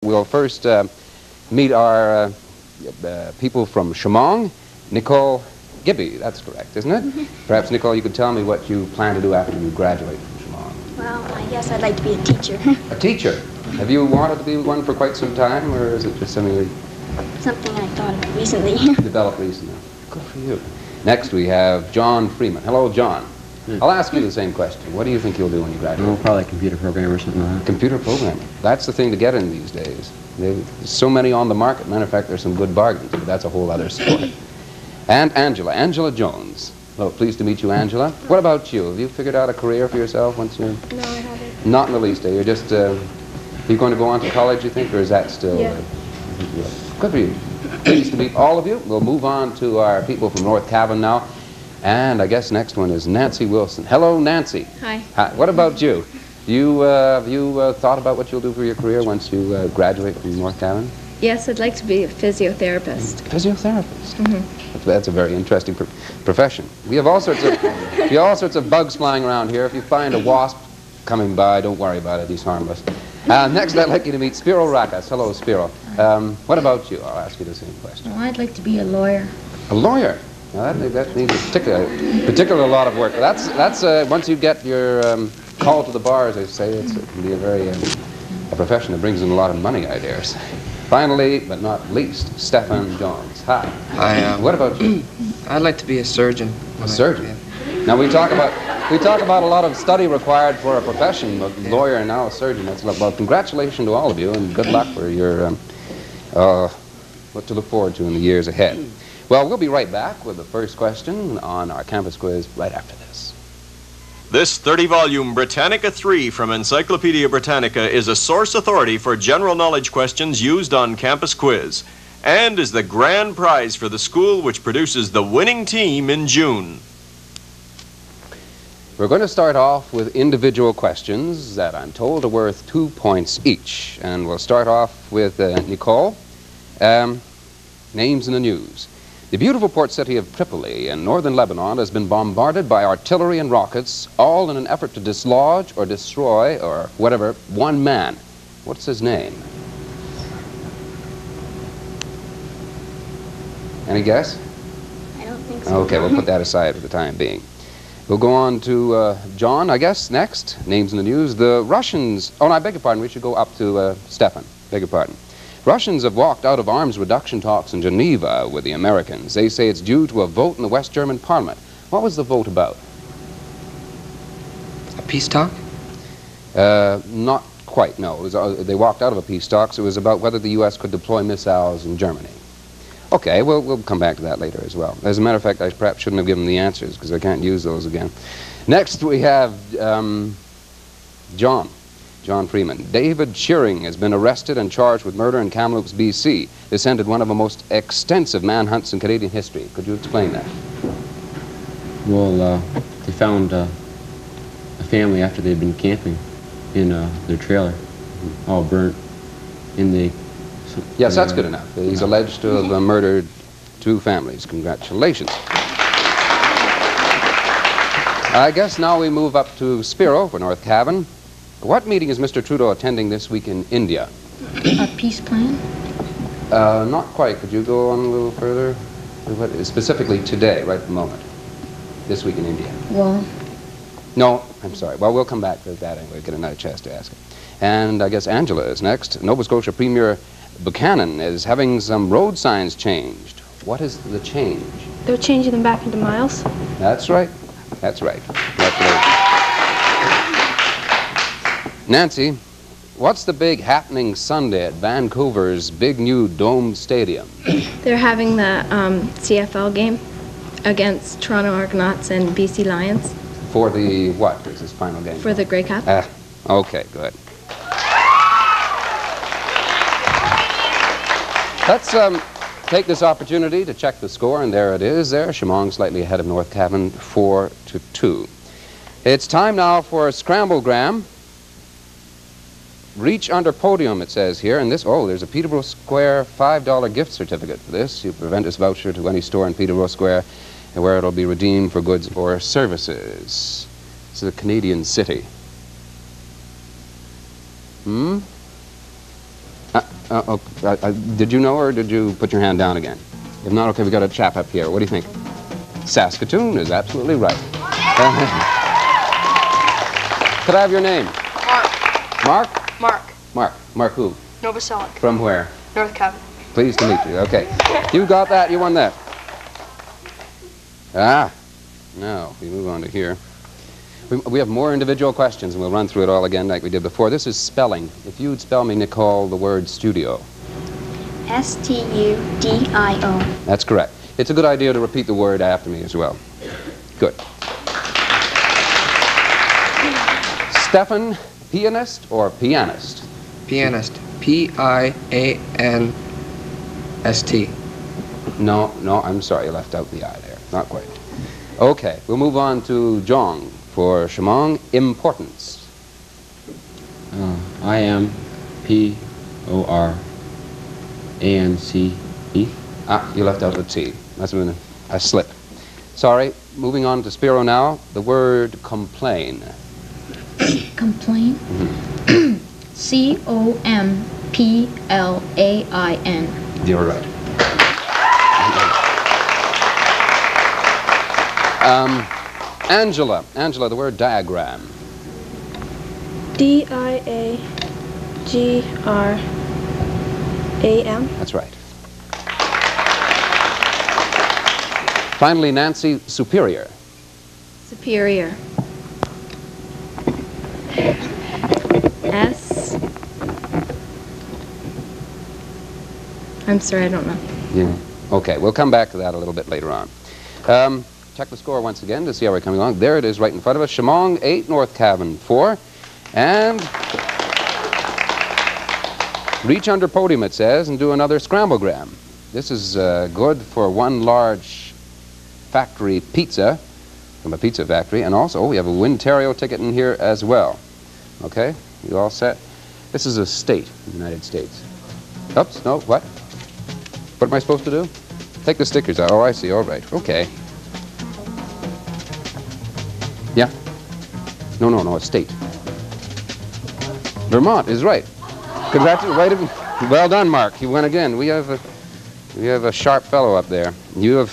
we'll first meet our people from Chemong. Nicole Gibby, that's correct, isn't it? Perhaps, Nicole, you could tell me what you plan to do after you graduate from Chemong. Well, I guess I'd like to be a teacher. A teacher? Have you wanted to be one for quite some time, or is it just something you... Something I thought of recently. Developed recently. Good for you. Next we have John Freeman. Hello, John. I'll ask you the same question. What do you think you'll do when you graduate? Oh, probably a computer programmer or something like that. Computer programmer. That's the thing to get in these days. There's so many on the market. Matter of fact, there's some good bargains, but that's a whole other story. And Angela Jones. Hello, pleased to meet you, Angela. What about you? Have you figured out a career for yourself once you... No, I haven't. Not in the least. You're just... are you going to go on to college, you think, or is that still... Yeah. Good for you. Pleased to meet all of you. We'll move on to our people from North Cavan now. And I guess next one is Nancy Wilson. Hello, Nancy. Hi. Hi. What about you? Have you thought about what you'll do for your career once you graduate from North Cavan? Yes, I'd like to be a physiotherapist. Physiotherapist. Mm-hmm. That's a very interesting profession. We have all sorts of bugs flying around here. If you find a wasp coming by, don't worry about it. He's harmless. Next, I'd like you to meet Spiro Rakas. Hello, Spiro. What about you? I'll ask you the same question. Well, I'd like to be a lawyer. A lawyer? Now that needs a particular lot of work. That's once you get your call to the bar, as they say, it can be a profession that brings in a lot of money, I dare say. Finally, but not least, Stefan Jones. Hi. Hi. What about you? I'd like to be a surgeon. A surgeon. Yeah. Now we talk about a lot of study required for a profession, a lawyer and now a surgeon. That's well. Congratulations to all of you, and good luck for your what to look forward to in the years ahead. Well, we'll be right back with the first question on our campus quiz right after this. This 30-volume Britannica 3 from Encyclopedia Britannica is a source authority for general knowledge questions used on campus quiz and is the grand prize for the school which produces the winning team in June. We're going to start off with individual questions that I'm told are worth 2 points each. And we'll start off with Nicole. Names in the news. The beautiful port city of Tripoli in northern Lebanon has been bombarded by artillery and rockets, all in an effort to dislodge or destroy or whatever one man. What's his name? Any guess? I don't think so. Okay, we'll put that aside for the time being. We'll go on to John, I guess, next. Names in the news. The Russians... Oh, no, I beg your pardon. We should go up to Stefan. Beg your pardon. Russians have walked out of arms reduction talks in Geneva with the Americans. They say it's due to a vote in the West German Parliament. What was the vote about? A peace talk? Not quite, no. It was, they walked out of a peace talks. It was about whether the U.S. could deploy missiles in Germany. Okay, we'll come back to that later as well. As a matter of fact, I perhaps shouldn't have given the answers because I can't use those again. Next, we have John Freeman. David Shearing has been arrested and charged with murder in Kamloops, BC. This ended one of the most extensive manhunts in Canadian history. Could you explain that? Well, they found a family after they'd been camping in their trailer, all burnt in the... Yes, that's good enough. He's alleged to have murdered 2 families. Congratulations. I guess now we move up to Spiro for North Cavan. What meeting is Mr. Trudeau attending this week in India? A peace plan? Not quite. Could you go on a little further? What, specifically today, right at the moment. This week in India. Well... No, I'm sorry. Well, we'll come back to that anyway. Get another chance to ask it. And I guess Angela is next. Nova Scotia Premier Buchanan is having some road signs changed. What is the change? They're changing them back into miles. That's right. That's right. Nancy, what's the big happening Sunday at Vancouver's big new domed stadium? They're having the CFL game against Toronto Argonauts and BC Lions. For the what? Is this final game? For the Grey Cup. Okay, good. Let's take this opportunity to check the score, and there it is there. Chemong slightly ahead of North Cavan, 4-2. It's time now for a Scramblegram. Reach under podium, it says here, and this, there's a Peterborough Square $5 gift certificate for this. You prevent this voucher to any store in Peterborough Square where it'll be redeemed for goods or services. This is a Canadian city. Did you know, or did you put your hand down again? If not, okay, we got a chap up here. What do you think? Saskatoon is absolutely right. Could I have your name? Mark. Mark? Mark. Mark. Mark who? Novoselic. From where? North Cavan. Pleased to meet you. Okay. You got that. You won that. Ah. Now, we move on to here. We have more individual questions, and we'll run through it all again like we did before. This is spelling. If you'd spell me, Nicole, the word studio. S-T-U-D-I-O. That's correct. It's a good idea to repeat the word after me as well. Good. Stefan, pianist or pianist? Pianist. P-I-A-N-S-T. No, I'm sorry, you left out the I there. Not quite. Okay, we'll move on to Jong for Chemong, importance. I-M-P-O-R-A-N-C-E. Ah, you left out the T. Must have been a slip. Sorry, moving on to Spiro now, the word complain. Complain? C-O-M-P-L-A-I-N. You're right. Angela, the word diagram. D-I-A-G-R-A-M. That's right. Finally, Nancy, superior. Superior. S. I'm sorry, I don't know. Yeah. Okay, we'll come back to that a little bit later on. Check the score once again to see how we're coming along. There it is right in front of us. Chemong 8, North Cavan 4. And reach under podium, it says, and do another scramblegram. This is good for one large factory pizza from a pizza factory. And also, we have a Ontario ticket in here as well. Okay, you all set? This is a state in the United States. Oops, no, what? What am I supposed to do? Take the stickers out. Oh, I see, all right, okay. Yeah? No, a state. Vermont is right. Congratulations. Well done, Mark. You won again. We have a sharp fellow up there. You'll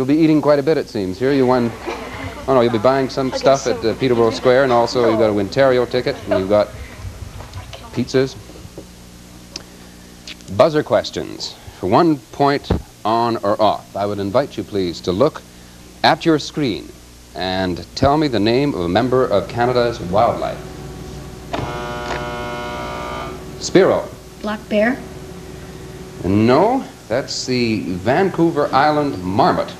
be eating quite a bit, it seems. Here you won. Oh no, you'll be buying some stuff at Peterborough Square, and also you've got a Ontario ticket, and you've got pizzas. Buzzer questions for 1 point on or off. I would invite you, please, to look at your screen and tell me the name of a member of Canada's wildlife. Spiro. Black bear? No, that's the Vancouver Island Marmot.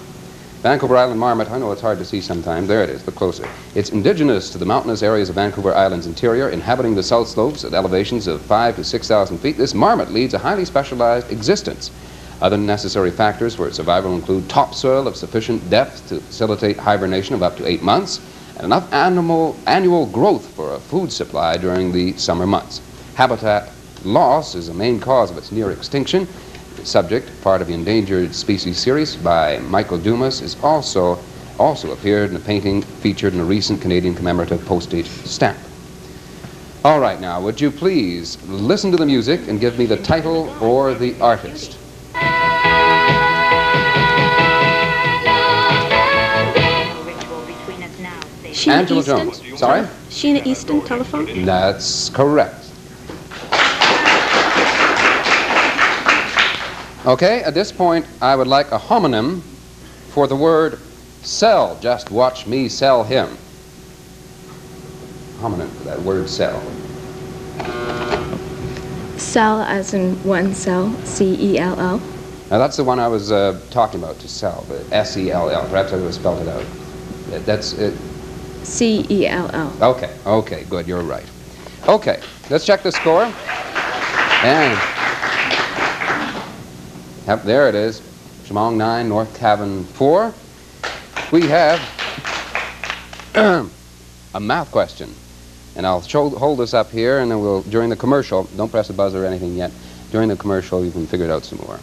Vancouver Island Marmot, I know it's hard to see sometimes. There it is, look closer. It's indigenous to the mountainous areas of Vancouver Island's interior, inhabiting the south slopes at elevations of 5,000 to 6,000 feet. This marmot leads a highly specialized existence. Other necessary factors for its survival include topsoil of sufficient depth to facilitate hibernation of up to 8 months, and enough annual growth for a food supply during the summer months. Habitat loss is a main cause of its near extinction. The subject, part of the endangered species series by Michael Dumas, is also appeared in a painting featured in a recent Canadian commemorative postage stamp. All right, now, would you please listen to the music and give me the title or the artist? Angela Jones. Sorry? Sheena Easton, telephone. That's correct. Okay, at this point, I would like a homonym for the word sell. Just watch me sell him. Homonym for that word sell. Cell as in one cell, C-E-L-L. Now, that's the one I was talking about, to sell, the S-E-L-L. Perhaps I would have spelled it out. That's it. C-E-L-L. Okay, good, you're right. Okay, let's check the score. And, yep, there it is. Chemong 9, North Cavan 4. We have a math question. And I'll hold this up here, and then we'll, during the commercial, don't press the buzzer or anything yet. During the commercial, you can figure it out some more.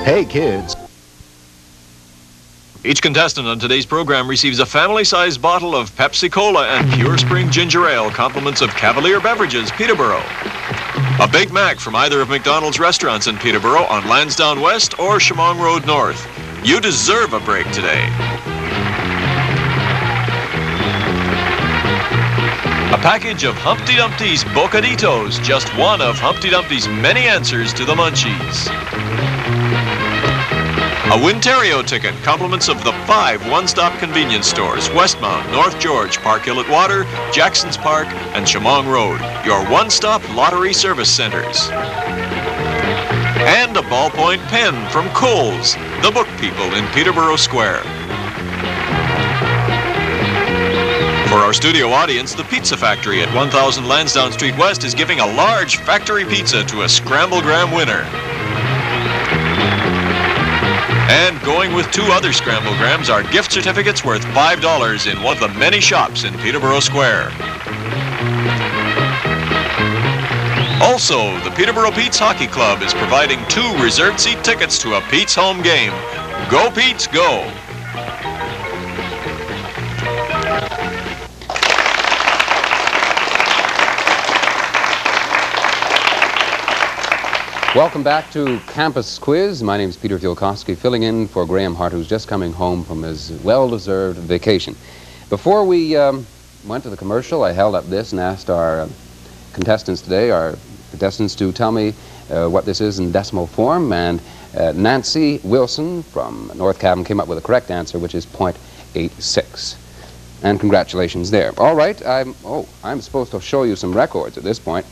Hey, kids. Each contestant on today's program receives a family-sized bottle of Pepsi Cola and Pure Spring Ginger Ale, compliments of Cavalier Beverages, Peterborough. A Big Mac from either of McDonald's restaurants in Peterborough on Lansdowne West or Chemong Road North. You deserve a break today. A package of Humpty Dumpty's Bocaditos, just one of Humpty Dumpty's many answers to the munchies. A Winterio ticket, compliments of the 5 one-stop convenience stores, Westmount, North George, Park Hill at Water, Jackson's Park, and Chemong Road, your one-stop lottery service centers. And a ballpoint pen from Kohl's, the book people in Peterborough Square. For our studio audience, the Pizza Factory at 1000 Lansdowne Street West is giving a large factory pizza to a Scramblegram winner. And going with 2 other Scramblegrams are gift certificates worth $5 in one of the many shops in Peterborough Square. Also, the Peterborough Pete's Hockey Club is providing 2 reserved seat tickets to a Pete's home game. Go Pete's, go! Welcome back to Campus Quiz. My name is Peter Fielkowski, filling in for Graham Hart, who's just coming home from his well-deserved vacation. Before we went to the commercial, I held up this and asked our contestants today, to tell me what this is in decimal form, and Nancy Wilson from North Cavan came up with a correct answer, which is .86. And congratulations there. All right, I'm supposed to show you some records at this point.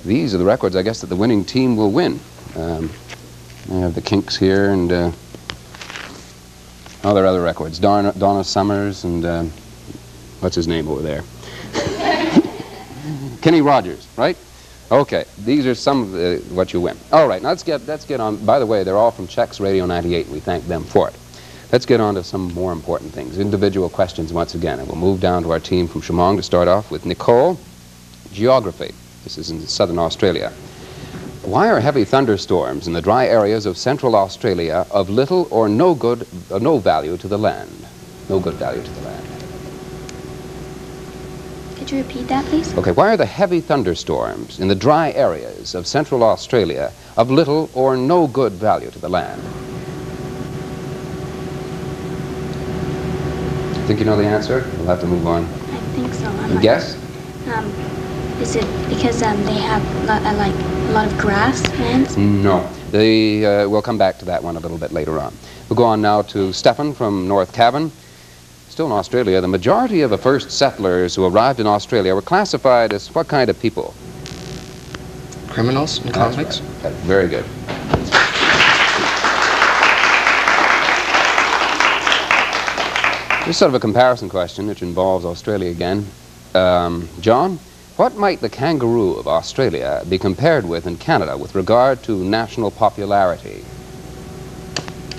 These are the records, I guess, that the winning team will win. I have the Kinks here, and there are other records. Donna Summers and what's his name over there? Kenny Rogers, right? Okay, these are some of what you win. All right, now let's get on. By the way, they're all from CHEX Radio 98, and we thank them for it. Let's get on to some more important things. Individual questions once again, and we'll move down to our team from Chemong to start off with Nicole. Geography. This is in southern Australia. Why are heavy thunderstorms in the dry areas of central Australia of little or no value to the land? No good value to the land. Could you repeat that, please? Okay, why are the heavy thunderstorms in the dry areas of central Australia of little or no good value to the land? Think you know the answer? We'll have to move on. I think so. You guess? Is it because they have like a lot of grasslands? No. We'll come back to that one a little bit later on. We'll go on now to Stefan from North Cavan. Still in Australia, the majority of the first settlers who arrived in Australia were classified as what kind of people? Criminals and convicts. Right. Very good. This is sort of a comparison question which involves Australia again. John? What might the kangaroo of Australia be compared with in Canada with regard to national popularity?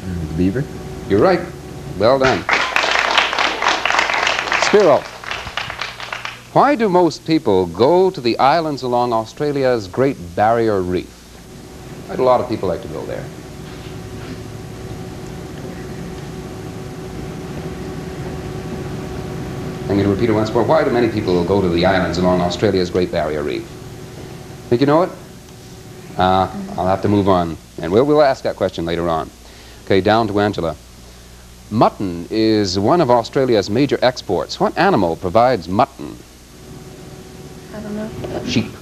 The beaver? You're right. Well done. Spiro, why do most people go to the islands along Australia's Great Barrier Reef? Why do a lot of people like to go there? I'm going to repeat it once more. Why do many people go to the islands along Australia's Great Barrier Reef? Think you know it? I'll have to move on. And we'll ask that question later on. Okay, down to Angela. Mutton is one of Australia's major exports. What animal provides mutton? I don't know. Sheep.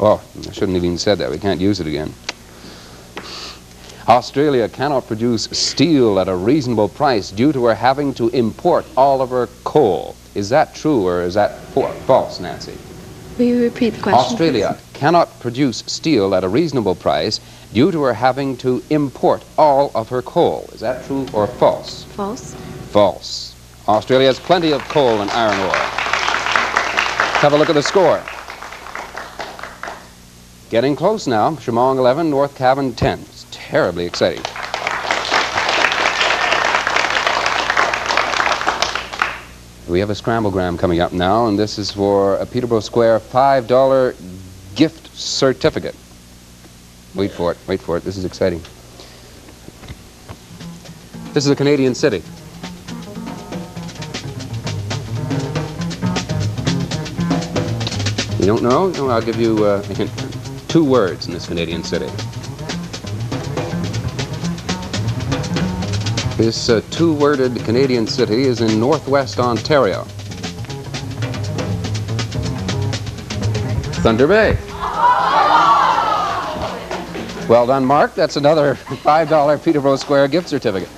Oh, I shouldn't have even said that. We can't use it again. Australia cannot produce steel at a reasonable price due to her having to import all of her coal. Is that true or is that false, Nancy? Will you repeat the question? Australia cannot produce steel at a reasonable price due to her having to import all of her coal. Is that true or false? False. False. Australia has plenty of coal and iron ore. Let's have a look at the score. Getting close now. Chemong 11, North Cavan 10. It's terribly exciting. We have a scramblegram coming up now, and this is for a Peterborough Square $5 gift certificate. Wait for it, this is exciting. This is a Canadian city. You don't know? No, I'll give you a hint. 2 words in this Canadian city. This 2-worded Canadian city is in northwest Ontario. Thunder Bay. Well done, Mark. That's another $5 Peterborough Square gift certificate.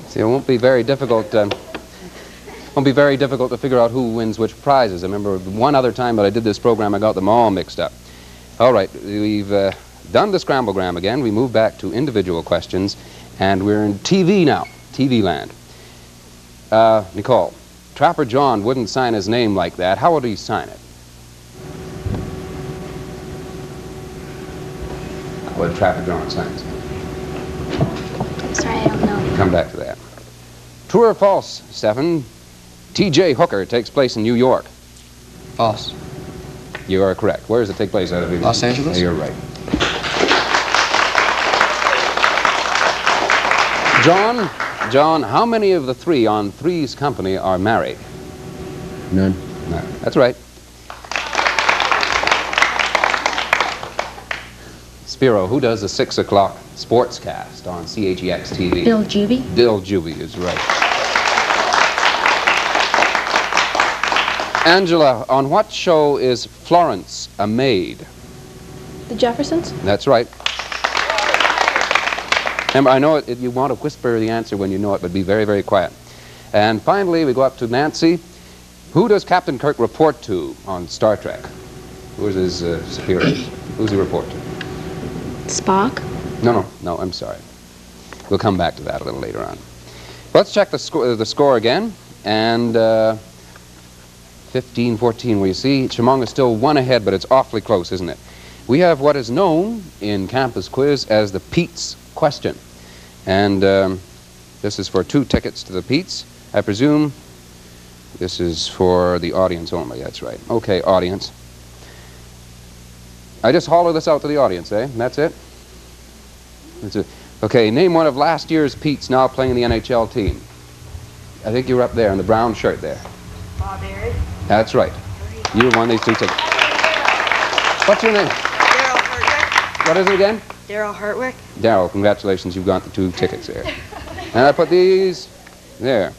See, it won't be very difficult. Won't be very difficult to figure out who wins which prizes. I remember one other time that I did this program, I got them all mixed up. All right, we've done the Scramblegram again. We move back to individual questions, and we're in TV now, TV land. Nicole, Trapper John wouldn't sign his name like that. How would he sign it? How would Trapper John sign his name? I'm sorry, I don't know. Come back to that. True or false, Stephen? T.J. Hooker takes place in New York. False. You are correct. Where does it take place out of Los Angeles? You're right. John, how many of the 3 on Three's Company are married? None. No, that's right. Spiro, who does the 6 o'clock sportscast on CHEX TV? Bill Juby. Bill Juby is right. Angela, on what show is Florence a maid? The Jeffersons? That's right. Remember, I know you want to whisper the answer when you know it, but be very, very quiet. And finally, we go up to Nancy. Who does Captain Kirk report to on Star Trek? Who is his superior? Who's he report to? Spock? No, I'm sorry. We'll come back to that a little later on. Let's check the score again. And 15-14, where you see Chemong is still 1 ahead, but it's awfully close, isn't it? We have what is known in Campus Quiz as the Pete's question. And this is for 2 tickets to the Pete's. I presume this is for the audience only. That's right. Okay, audience. I just holler this out to the audience, eh? And that's it? That's it. Okay, name one of last year's Pete's now playing in the NHL team. I think you were up there in the brown shirt there. Bob Airy. That's right. You won these 2 tickets. What's your name? Daryl Hartwick. What is it again? Daryl Hartwick. Daryl, congratulations. You've got the 2 tickets there. And I put these there.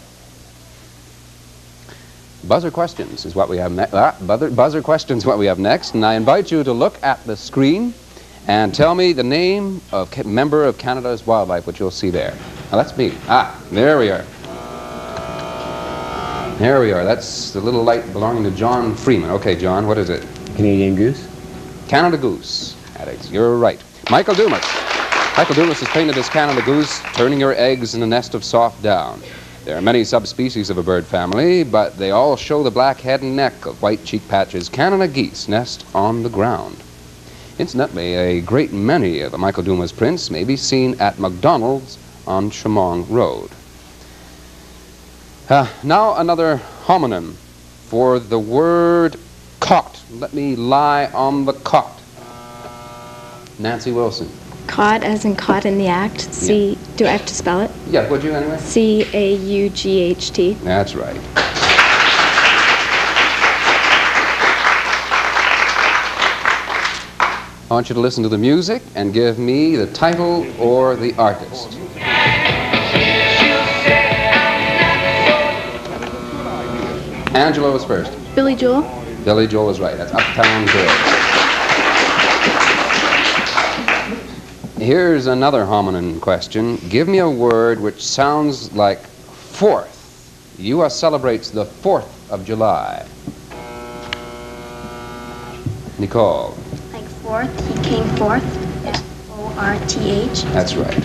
Buzzer questions is what we have next. Buzzer questions is what we have next. And I invite you to look at the screen and tell me the name of member of Canada's Wildlife, which you'll see there. Now that's me. There we are. There we are. That's the little light belonging to John Freeman. Okay, John, what is it? Canadian goose? Canada goose. Addicts. You're right. Michael Dumas. Michael Dumas has painted this Canada goose, turning her eggs in a nest of soft down. There are many subspecies of a bird family, but they all show the black head and neck of white cheek patches. Canada geese nest on the ground. Incidentally, a great many of the Michael Dumas prints may be seen at McDonald's on Chemong Road. Now another homonym for the word caught. Let me lie on the cot. Nancy Wilson. Caught as in caught in the act. Yeah. Do I have to spell it? Yeah, would you anyway? C-A-U-G-H-T. That's right. I want you to listen to the music and give me the title or the artist. Angela was first. Billy Joel. Billy Joel was right. That's Uptown Girl. Here's another hominin question. Give me a word which sounds like 4th. U.S. celebrates the 4th of July. Nicole. Like 4th, he came 4th. F-O-R-T-H. That's right.